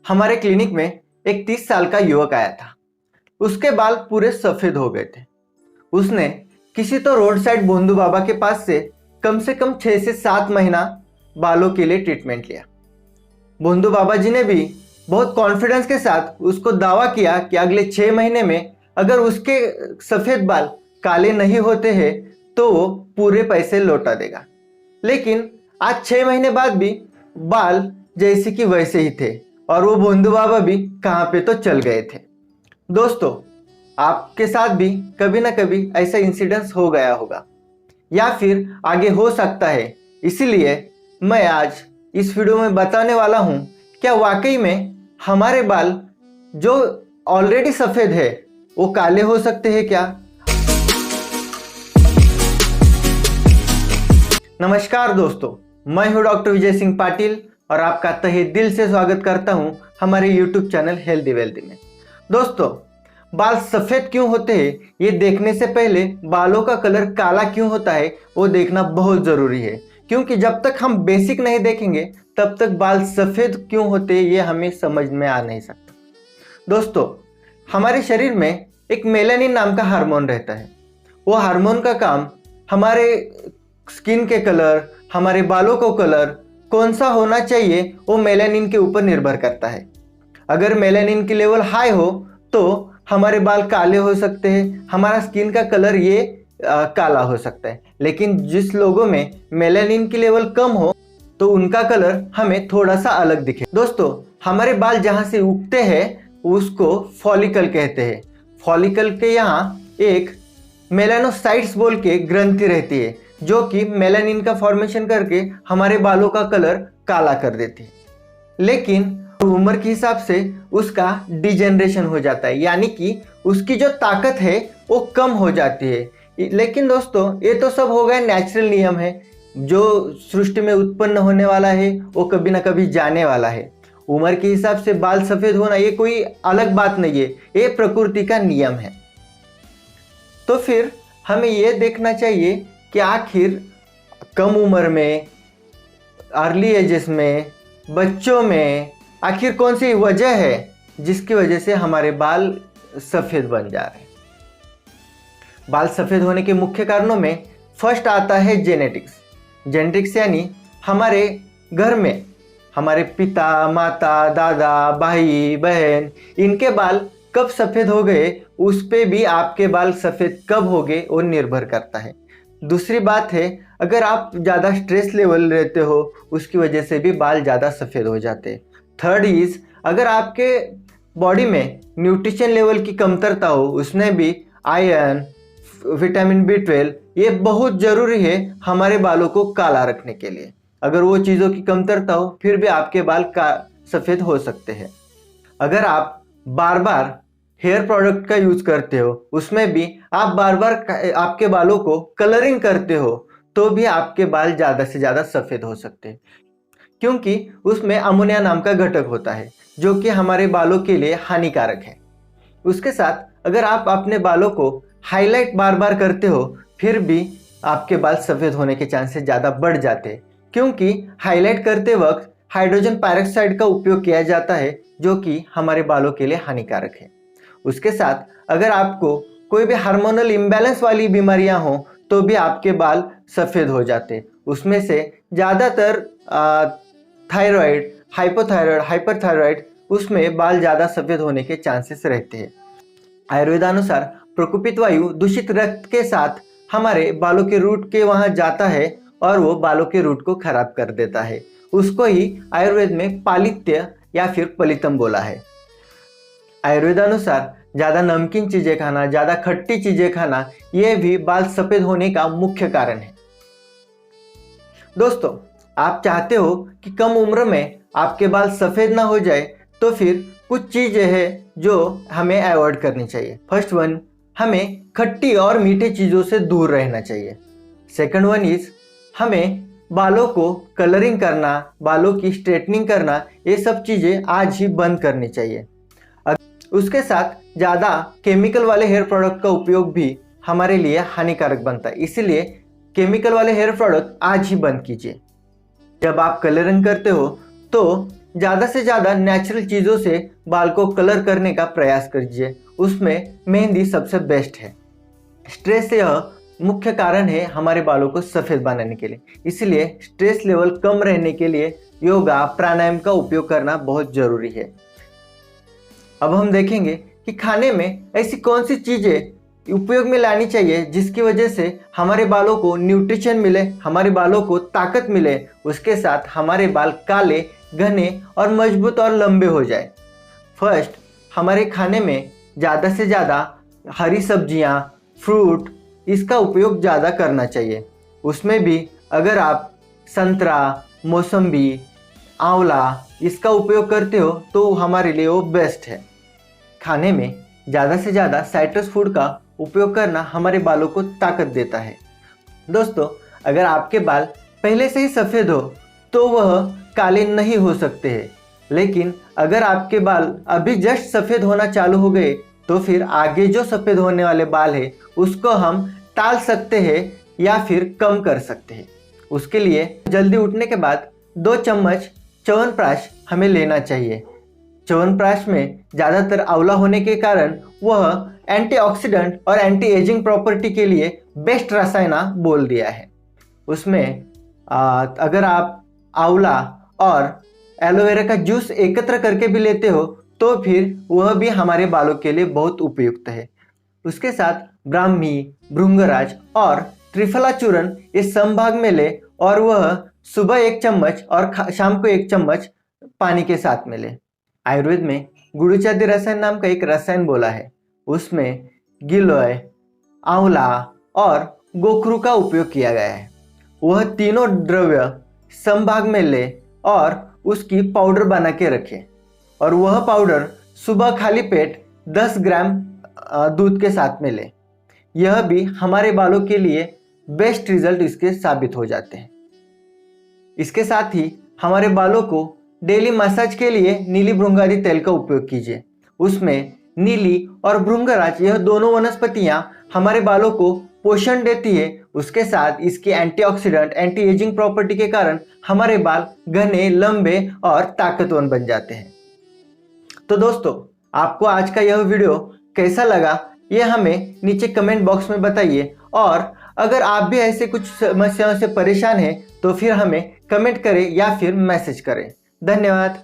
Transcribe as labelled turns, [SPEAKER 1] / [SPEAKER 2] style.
[SPEAKER 1] हमारे क्लिनिक में एक 30 साल का युवक आया था। उसके बाल पूरे सफेद हो गए थे। उसने किसी तो रोड साइड भोंदू बाबा के पास से कम 6 से 7 महीना बालों के लिए ट्रीटमेंट लिया। भोंदू बाबा जी ने भी बहुत कॉन्फिडेंस के साथ उसको दावा किया कि अगले 6 महीने में अगर उसके सफेद बाल काले नहीं होते हैं तो वो पूरे पैसे लौटा देगा। लेकिन आज 6 महीने बाद भी बाल जैसे कि वैसे ही थे और वो भोंदू बाबा भी कहाँ पे तो चल गए थे। दोस्तों, आपके साथ भी कभी ना कभी ऐसा इंसिडेंस हो गया होगा या फिर आगे हो सकता है। इसीलिए मैं आज इस वीडियो में बताने वाला हूँ, क्या वाकई में हमारे बाल जो ऑलरेडी सफ़ेद है वो काले हो सकते हैं क्या? नमस्कार दोस्तों, मैं हूँ डॉक्टर विजय सिंह पाटिल और आपका तहे दिल से स्वागत करता हूँ हमारे YouTube चैनल हेल्दी वेल्दी में। दोस्तों, बाल सफ़ेद क्यों होते हैं ये देखने से पहले बालों का कलर काला क्यों होता है वो देखना बहुत ज़रूरी है, क्योंकि जब तक हम बेसिक नहीं देखेंगे तब तक बाल सफ़ेद क्यों होते हैं ये हमें समझ में आ नहीं सकता। दोस्तों, हमारे शरीर में एक मेलानिन नाम का हार्मोन रहता है। वो हार्मोन का काम हमारे स्किन के कलर, हमारे बालों को कलर कौन सा होना चाहिए वो मेलानिन के ऊपर निर्भर करता है। अगर मेलानिन की लेवल हाई हो तो हमारे बाल काले हो सकते हैं, हमारा स्किन का कलर ये काला हो सकता है। लेकिन जिस लोगों में मेलानिन की लेवल कम हो तो उनका कलर हमें थोड़ा सा अलग दिखे। दोस्तों, हमारे बाल जहाँ से उगते हैं उसको फॉलिकल कहते हैं। फॉलिकल के यहाँ एक मेलानोसाइट्स बोल के ग्रंथि रहती है जो कि मेलानिन का फॉर्मेशन करके हमारे बालों का कलर काला कर देती है। लेकिन उम्र के हिसाब से उसका डिजेनरेशन हो जाता है, यानी कि उसकी जो ताकत है वो कम हो जाती है। लेकिन दोस्तों, ये तो सब हो गए नेचुरल नियम है। जो सृष्टि में उत्पन्न होने वाला है वो कभी ना कभी जाने वाला है। उम्र के हिसाब से बाल सफ़ेद होना ये कोई अलग बात नहीं है, ये प्रकृति का नियम है। तो फिर हमें ये देखना चाहिए कि आखिर कम उम्र में, अर्ली एजेस में, बच्चों में आखिर कौन सी वजह है जिसकी वजह से हमारे बाल सफ़ेद बन जा रहे हैं। बाल सफ़ेद होने के मुख्य कारणों में फर्स्ट आता है जेनेटिक्स। जेनेटिक्स यानी हमारे घर में हमारे पिता, माता, दादा, भाई, बहन इनके बाल कब सफ़ेद हो गए उस पे भी आपके बाल सफ़ेद कब हो गए वो निर्भर करता है। दूसरी बात है, अगर आप ज़्यादा स्ट्रेस लेवल रहते हो उसकी वजह से भी बाल ज़्यादा सफ़ेद हो जाते हैं। थर्ड इज़, अगर आपके बॉडी में न्यूट्रिशन लेवल की कमतरता हो, उसमें भी आयरन, विटामिन B12 ये बहुत ज़रूरी है हमारे बालों को काला रखने के लिए। अगर वो चीज़ों की कमतरता हो फिर भी आपके बाल सफ़ेद हो सकते हैं। अगर आप बार बार हेयर प्रोडक्ट का यूज़ करते हो, उसमें भी आप बार बार आपके बालों को कलरिंग करते हो तो भी आपके बाल ज़्यादा से ज़्यादा सफ़ेद हो सकते हैं, क्योंकि उसमें अमोनिया नाम का घटक होता है जो कि हमारे बालों के लिए हानिकारक है। उसके साथ अगर आप अपने बालों को हाईलाइट बार बार करते हो फिर भी आपके बाल सफ़ेद होने के चांसेस ज़्यादा बढ़ जाते हैं, क्योंकि हाईलाइट करते वक्त हाइड्रोजन पेरोक्साइड का उपयोग किया जाता है जो कि हमारे बालों के लिए हानिकारक है। उसके साथ अगर आपको कोई भी हार्मोनल इम्बैलेंस वाली बीमारियां हो तो भी आपके बाल सफ़ेद हो जाते। उसमें से ज़्यादातर थायराइड, हाइपोथायराइड, हाइपरथायराइड, उसमें बाल ज़्यादा सफ़ेद होने के चांसेस रहते हैं। आयुर्वेदानुसार प्रकुपित वायु दूषित रक्त के साथ हमारे बालों के रूट के वहाँ जाता है और वो बालों के रूट को खराब कर देता है। उसको ही आयुर्वेद में पालित्य या फिर पलितम बोला है। आयुर्वेदानुसार ज़्यादा नमकीन चीज़ें खाना, ज़्यादा खट्टी चीज़ें खाना ये भी बाल सफ़ेद होने का मुख्य कारण है। दोस्तों, आप चाहते हो कि कम उम्र में आपके बाल सफ़ेद ना हो जाए तो फिर कुछ चीज़ें हैं जो हमें अवॉइड करनी चाहिए। फर्स्ट वन, हमें खट्टी और मीठे चीज़ों से दूर रहना चाहिए। सेकंड वन इज़, हमें बालों को कलरिंग करना, बालों की स्ट्रेटनिंग करना ये सब चीज़ें आज ही बंद करनी चाहिए। उसके साथ ज़्यादा केमिकल वाले हेयर प्रोडक्ट का उपयोग भी हमारे लिए हानिकारक बनता है, इसीलिए केमिकल वाले हेयर प्रोडक्ट आज ही बंद कीजिए। जब आप कलरिंग करते हो तो ज़्यादा से ज़्यादा नेचुरल चीज़ों से बाल को कलर करने का प्रयास कीजिए। उसमें मेहंदी सबसे बेस्ट है। स्ट्रेस यह मुख्य कारण है हमारे बालों को सफ़ेद बनाने के लिए। इसलिए स्ट्रेस लेवल कम रहने के लिए योगा प्राणायाम का उपयोग करना बहुत ज़रूरी है। अब हम देखेंगे कि खाने में ऐसी कौन सी चीज़ें उपयोग में लानी चाहिए जिसकी वजह से हमारे बालों को न्यूट्रिशन मिले, हमारे बालों को ताकत मिले, उसके साथ हमारे बाल काले, घने और मजबूत और लंबे हो जाए। फर्स्ट, हमारे खाने में ज़्यादा से ज़्यादा हरी सब्जियां, फ्रूट, इसका उपयोग ज़्यादा करना चाहिए। उसमें भी अगर आप संतरा, मौसम्बी, आंवला इसका उपयोग करते हो तो हमारे लिए वो बेस्ट है। खाने में ज़्यादा से ज़्यादा साइट्रस फूड का उपयोग करना हमारे बालों को ताकत देता है। दोस्तों, अगर आपके बाल पहले से ही सफ़ेद हो तो वह काले नहीं हो सकते हैं, लेकिन अगर आपके बाल अभी जस्ट सफ़ेद होना चालू हो गए तो फिर आगे जो सफ़ेद होने वाले बाल है उसको हम टाल सकते हैं या फिर कम कर सकते हैं। उसके लिए जल्दी उठने के बाद 2 चम्मच च्यवनप्राश हमें लेना चाहिए। च्यवनप्राश में ज़्यादातर आंवला होने के कारण वह एंटीऑक्सीडेंट और एंटी एजिंग प्रॉपर्टी के लिए बेस्ट रसायना बोल दिया है। उसमें अगर आप आंवला और एलोवेरा का जूस एकत्र करके भी लेते हो तो फिर वह भी हमारे बालों के लिए बहुत उपयुक्त है। उसके साथ ब्राह्मी, भृंगराज और त्रिफला चूर्ण इस समभाग में ले और वह सुबह 1 चम्मच और शाम को 1 चम्मच पानी के साथ में ले। आयुर्वेद में गुड़ुचादी रसायन नाम का एक रसायन बोला है। उसमें गिलोय, आंवला और गोखरू का उपयोग किया गया है। वह तीनों द्रव्य समभाग में ले और उसकी पाउडर बना के रखें और वह पाउडर सुबह खाली पेट 10 ग्राम दूध के साथ में ले। यह भी हमारे बालों के लिए बेस्ट रिजल्ट इसके साबित हो जाते हैं। इसके साथ ही हमारे बालों को डेली मसाज के लिए नीली भृंगारी तेल का उपयोग कीजिए। उसमें नीली और भृंगराज यह दोनों वनस्पतियां हमारे बालों को पोषण देती है। उसके साथ इसकी एंटीऑक्सीडेंट, एंटी एजिंग प्रॉपर्टी के कारण हमारे बाल घने, लंबे और ताकतवर बन जाते हैं। तो दोस्तों, आपको आज का यह वीडियो कैसा लगा ये हमें नीचे कमेंट बॉक्स में बताइए और अगर आप भी ऐसे कुछ समस्याओं से परेशान हैं तो फिर हमें कमेंट करें या फिर मैसेज करें। धन्यवाद।